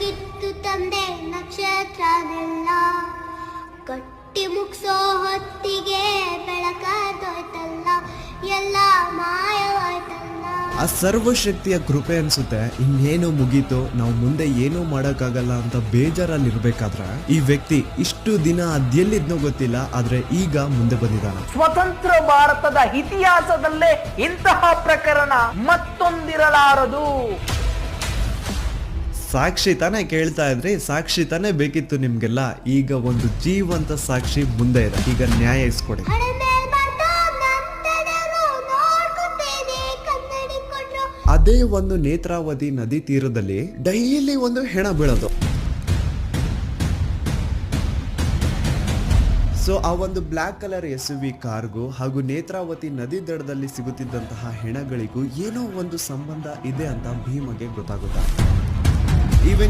ಕಿತ್ತು ತಂದೆ ನಕ್ಷತ್ರನೆಲ್ಲ ಕಟ್ಟಿ ಮುಗ್ಸೋ ಹೊತ್ತಿಗೆ ಬೆಳಕಾದೋಯ್ತಲ್ಲ ಎಲ್ಲ ಮಾಯವಾಯ್ತಲ್ಲ. ಆ ಸರ್ವಶಕ್ತಿಯ ಕೃಪೆ ಅನ್ಸುತ್ತೆ ಇನ್ನೇನು ಮುಗೀತು, ನಾವು ಮುಂದೆ ಏನೂ ಮಾಡೋಕ್ಕಾಗಲ್ಲ ಅಂತ ಬೇಜಾರಲ್ಲಿರ್ಬೇಕಾದ್ರೆ ಈ ವ್ಯಕ್ತಿ ಇಷ್ಟು ದಿನ ಅದೆಲ್ಲಿದ್ನೋ ಗೊತ್ತಿಲ್ಲ, ಆದ್ರೆ ಈಗ ಮುಂದೆ ಬಂದಿದ್ದಾನೆ. ಸ್ವತಂತ್ರ ಭಾರತದ ಇತಿಹಾಸದಲ್ಲೇ ಇಂತಹ ಪ್ರಕರಣ ಮತ್ತೊಂದಿರಲಾರದು. ಸಾಕ್ಷಿ ತಾನೇ ಕೇಳ್ತಾ ಇದ್ರಿ, ಸಾಕ್ಷಿ ತಾನೇ ಬೇಕಿತ್ತು ನಿಮ್ಗೆಲ್ಲ. ಈಗ ಒಂದು ಜೀವಂತ ಸಾಕ್ಷಿ ಮುಂದೆ ಇದೆ, ಈಗ ನ್ಯಾಯ ಇಸ್ಕೊಡಿ. ಹಣೆ ಮೇಲ್ ಬರ್ದು ನಂತರನು ನೋಡ್ಕೊತೇನೆ ಕನ್ನಡಿ ಕೊಟ್ರು. ಅದೇ ಒಂದು ನೇತ್ರಾವತಿ ನದಿ ತೀರದಲ್ಲಿ ಡೈಲಿ ಒಂದು ಹೆಣ ಬೀಳೋದು. ಸೊ ಆ ಒಂದು ಬ್ಲ್ಯಾಕ್ ಕಲರ್ SUV ಕಾರ್ಗೂ ಹಾಗೂ ನೇತ್ರಾವತಿ ನದಿ ದಡದಲ್ಲಿ ಸಿಗುತ್ತಿದ್ದಂತಹ ಹೆಣಗಳಿಗೂ ಏನೋ ಒಂದು ಸಂಬಂಧ ಇದೆ ಅಂತ ಭೀಮಗೆ ಗೊತ್ತಾಗುತ್ತೆ. ಈವನ್